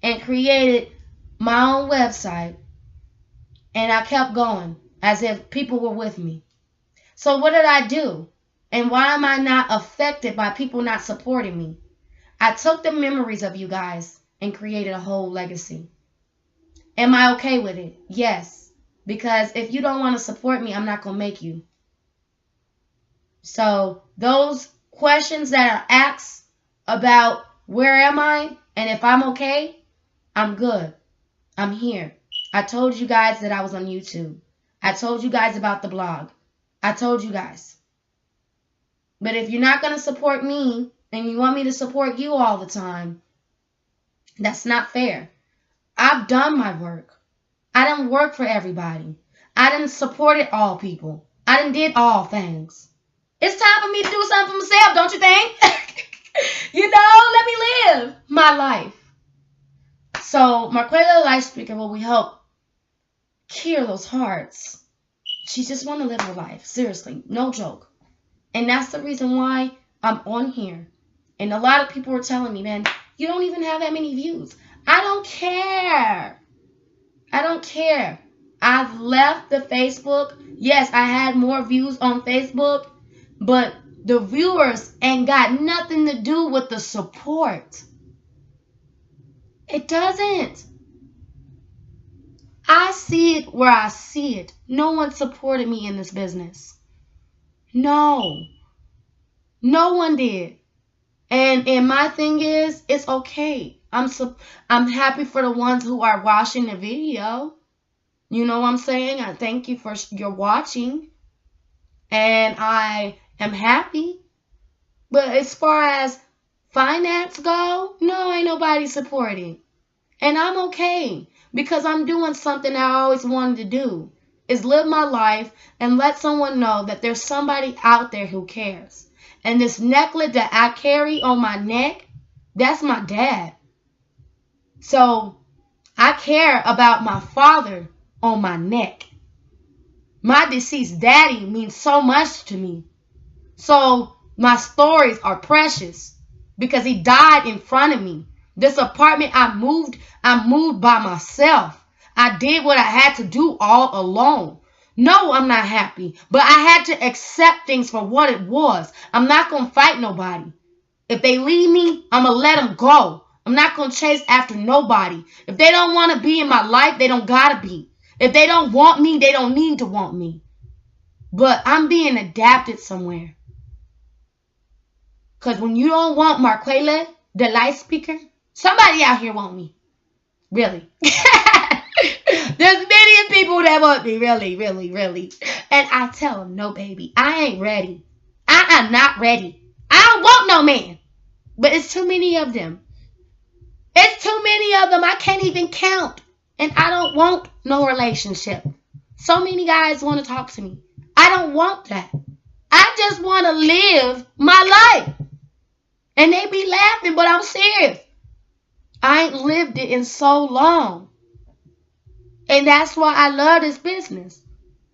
and created my own website, and I kept going as if people were with me. So what did I do? And why am I not affected by people not supporting me? I took the memories of you guys and created a whole legacy. Am I okay with it? Yes. Because if you don't want to support me, I'm not going to make you. So those questions that are asked about where am I and if I'm okay, I'm good. I'm here. I told you guys that I was on YouTube. I told you guys about the blog. I told you guys. But if you're not going to support me and you want me to support you all the time, that's not fair. I've done my work. I done work for everybody. I done supported all people. I done did all things. It's time for me to do something for myself, don't you think? Let me live my life. So, Mikayla, life speaker, will we help cure those hearts? She just want to live her life. Seriously, no joke. And that's the reason why I'm on here. And a lot of people were telling me, man, you don't even have that many views. I don't care. I don't care. I've left the Facebook. Yes, I had more views on Facebook, but the viewers ain't got nothing to do with the support. It doesn't. I see it where I see it. No one supported me in this business. No. No one did. And my thing is, it's okay. I'm happy for the ones who are watching the video. You know what I'm saying? I thank you for your watching. And I am happy. But as far as finance go, no, ain't nobody supporting. And I'm okay. Because I'm doing something I always wanted to do. Is live my life and let someone know that there's somebody out there who cares. And this necklace that I carry on my neck, that's my dad. So I care about my father on my neck. My deceased daddy means so much to me. So my stories are precious because he died in front of me. This apartment I moved by myself. I did what I had to do all alone. No, I'm not happy, but I had to accept things for what it was. I'm not going to fight nobody. If they leave me, I'm going to let them go. I'm not going to chase after nobody. If they don't want to be in my life, they don't got to be. If they don't want me, they don't need to want me. But I'm being adapted somewhere. Because when you don't want Mikayla, the light speaker, somebody out here want me. Really. There's many people that want me. Really, really, really. And I tell them, no, baby, I ain't ready. I am not ready. I don't want no man. But it's too many of them. It's too many of them. I can't even count. And I don't want no relationship. So many guys want to talk to me. I don't want that. I just want to live my life. And they be laughing, but I'm serious. I ain't lived it in so long. And that's why I love this business.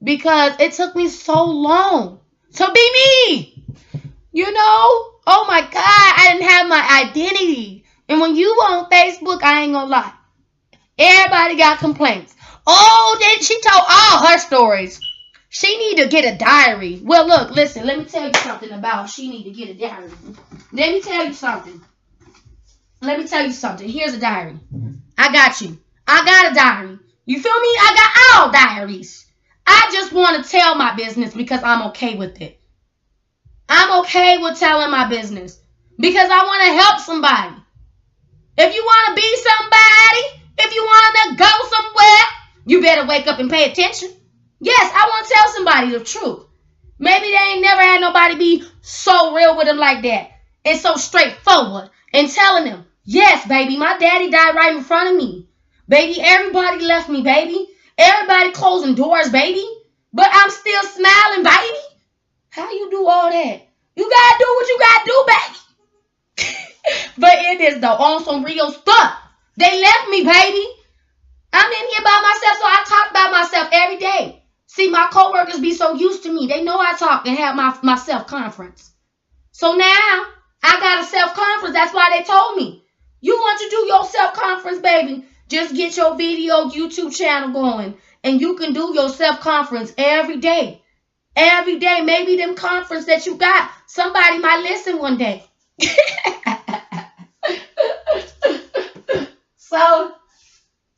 Because it took me so long to be me. You know? Oh my God, I didn't have my identity. And when you on Facebook, I ain't gonna lie. Everybody got complaints. Oh, then she told all her stories. She need to get a diary. Well, look, listen, let me tell you something about she need to get a diary. Let me tell you something. Here's a diary. I got you. I got a diary. You feel me? I got all diaries. I just want to tell my business because I'm okay with it. I'm okay with telling my business because I want to help somebody. If you want to be somebody, if you want to go somewhere, you better wake up and pay attention. Yes, I want to tell somebody the truth. Maybe they ain't never had nobody be so real with them like that and so straightforward and telling them, yes, baby, my daddy died right in front of me. Baby, everybody left me, baby. Everybody closing doors, baby. But I'm still smiling, baby. How you do all that? You gotta do what you gotta do, baby. But it is though on some real stuff. They left me, baby. I'm in here by myself, so I talk about myself every day. See, my coworkers be so used to me. They know I talk and have my self-conference. So now, I got a self-conference. That's why they told me. You want to do your self-conference, baby. Just get your video YouTube channel going. And you can do your self-conference every day. Every day. Maybe them conference that you got, somebody might listen one day. So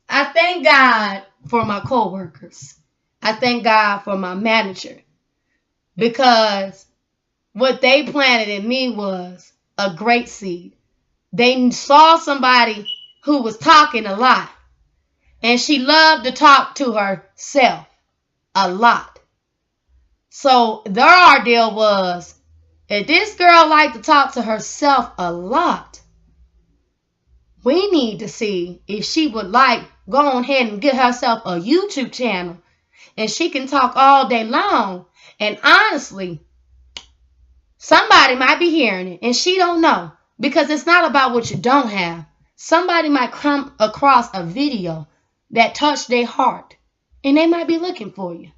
I thank God for my coworkers. I thank God for my manager, because what they planted in me was a great seed. They saw somebody who was talking a lot, and she loved to talk to herself a lot. So their deal was, if this girl liked to talk to herself a lot, we need to see if she would like go ahead and get herself a YouTube channel, and she can talk all day long. And honestly, somebody might be hearing it and she don't know, because it's not about what you don't have. Somebody might come across a video that touched their heart, and they might be looking for you.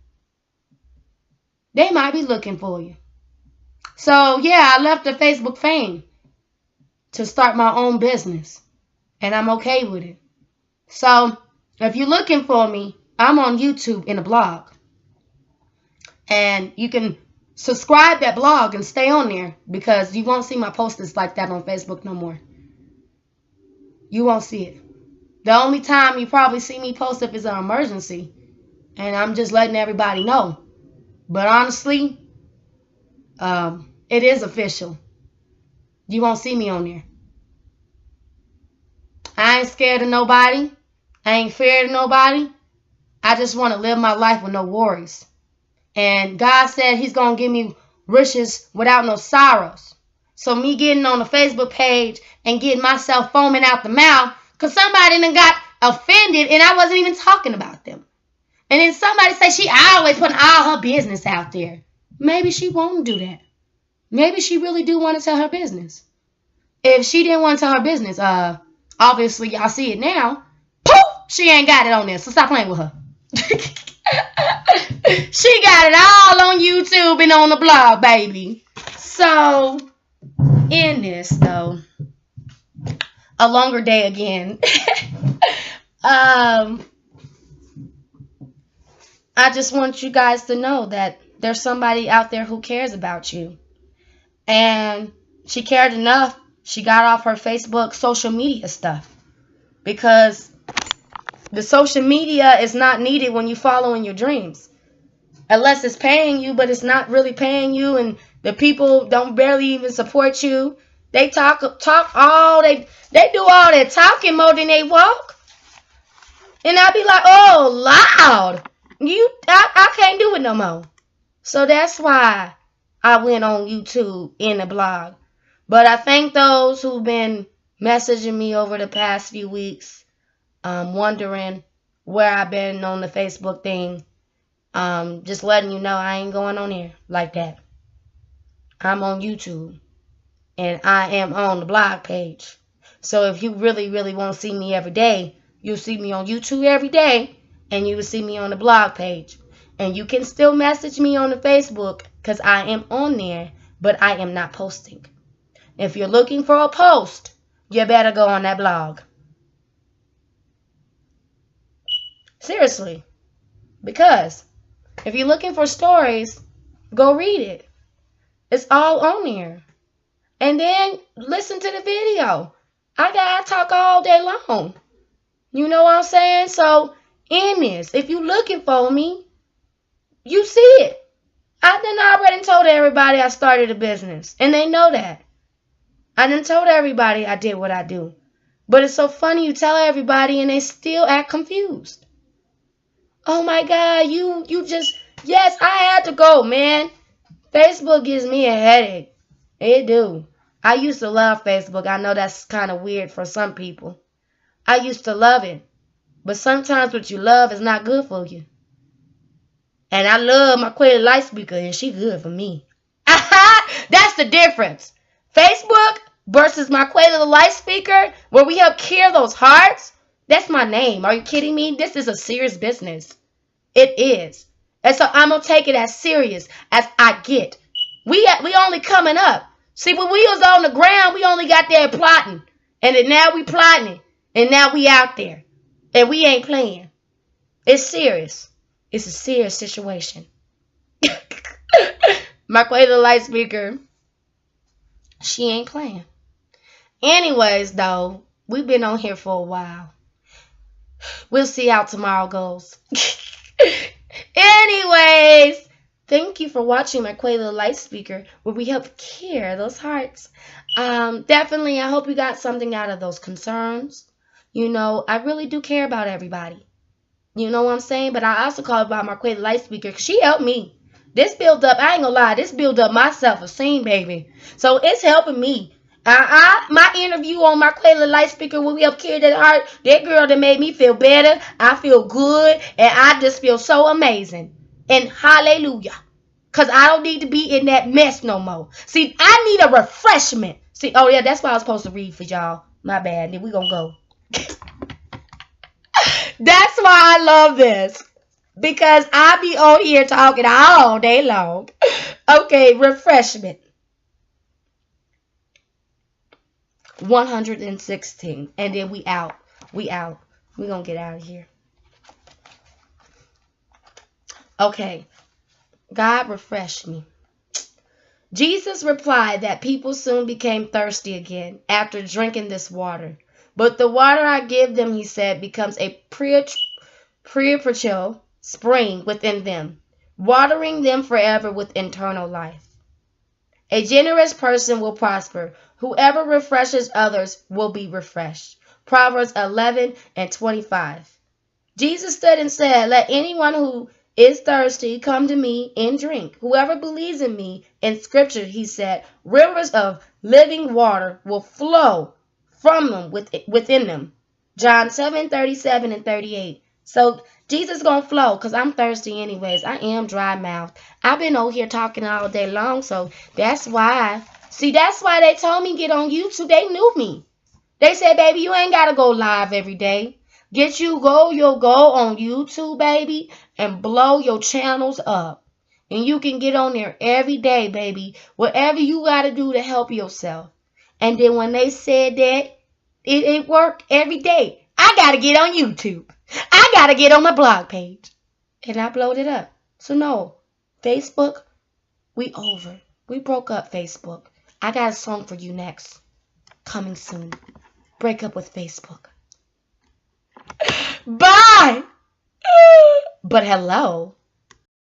They might be looking for you. So yeah, I left the Facebook fame to start my own business, and I'm okay with it. So if you're looking for me, I'm on YouTube in a blog, and you can subscribe that blog and stay on there, because you won't see my posters like that on Facebook no more. You won't see it. The only time you probably see me post if it's an emergency, and I'm just letting everybody know. But honestly, it is official. You won't see me on there. I ain't scared of nobody. I ain't feared of nobody. I just want to live my life with no worries. And God said he's going to give me riches without no sorrows. So me getting on the Facebook page and getting myself foaming out the mouth, because somebody done got offended and I wasn't even talking about them. And then somebody say she always putting all her business out there. Maybe she won't do that. Maybe she really do want to tell her business. If she didn't want to tell her business, obviously y'all see it now. Poof! She ain't got it on there, so stop playing with her. She got it all on YouTube and on the blog, baby. So, in this, though, a longer day again. I just want you guys to know that there's somebody out there who cares about you. And she cared enough, she got off her Facebook social media stuff. Because the social media is not needed when you're following your dreams. Unless it's paying you, but it's not really paying you, and the people don't barely even support you. They talk all, they do all that talking more than they walk. And I be like, oh, loud. I can't do it no more. So that's why I went on YouTube in the blog. But I thank those who've been messaging me over the past few weeks, wondering where I've been on the Facebook thing. Just letting you know I ain't going on here like that. I'm on YouTube, and I am on the blog page. So if you really, really want to see me every day, you'll see me on YouTube every day, and you will see me on the blog page. And you can still message me on the Facebook, because I am on there, but I am not posting. If you're looking for a post, you better go on that blog. Seriously. Because if you're looking for stories, go read it. It's all on there. And then listen to the video. I talk all day long. You know what I'm saying? So, in this, if you're looking for me, you see it. I done already told everybody I started a business. And they know that. I done told everybody I did what I do. But it's so funny, you tell everybody and they still act confused. Oh my God, you just, yes, I had to go, man. Facebook gives me a headache. It do. I used to love Facebook. I know that's kind of weird for some people. I used to love it. But sometimes what you love is not good for you. And I love Mikayla light speaker, and she good for me. That's the difference. Facebook versus Mikayla the light speaker, where we help cure those hearts. That's my name. Are you kidding me? This is a serious business. It is. And so I'm going to take it as serious as I get. We only coming up. See, when we was on the ground, we only got there plotting. And then now we plotting. And now we out there. And we ain't playing. It's serious. It's a serious situation. Mikayla light speaker, she ain't playing. Anyways, though, we've been on here for a while. We'll see how tomorrow goes. Anyways, thank you for watching Mikayla Light Speaker, where we help care those hearts. Definitely, I hope you got something out of those concerns. You know, I really do care about everybody. You know what I'm saying? But I also call about Mikayla Light Speaker because she helped me. This build up, I ain't gonna lie, this build up my self-esteem, baby. So it's helping me. My interview on Mikayla Light Speaker when we up carried that heart, that girl that made me feel better. I feel good, and I just feel so amazing. And hallelujah. Because I don't need to be in that mess no more. See, I need a refreshment. See, oh yeah, that's what I was supposed to read for y'all. My bad. Then we gonna go. That's why I love this. Because I be on here talking all day long. Okay, refreshment. 116. And then we out. We out. We gonna get out of here. Okay. God refreshed me. Jesus replied that people soon became thirsty again after drinking this water. But the water I give them, he said, becomes a perpetual spring within them, watering them forever with eternal life. A generous person will prosper. Whoever refreshes others will be refreshed. Proverbs 11:25. Jesus stood and said, let anyone who is thirsty come to me and drink. Whoever believes in me, in scripture, he said, rivers of living water will flow from them within them. John 7:37-38. So Jesus gonna flow because I'm thirsty anyways. I am dry mouthed. I've been over here talking all day long, so that's why. See, that's why they told me get on YouTube. They knew me. They said, baby, you ain't gotta go live every day. You'll go on YouTube, baby, and blow your channels up. And you can get on there every day, baby. Whatever you gotta do to help yourself. And then when they said that, it worked every day. I gotta get on YouTube. I gotta get on my blog page. And I blowed it up. So no, Facebook, we over. We broke up Facebook. I got a song for you next. Coming soon. Break up with Facebook. Bye. But hello.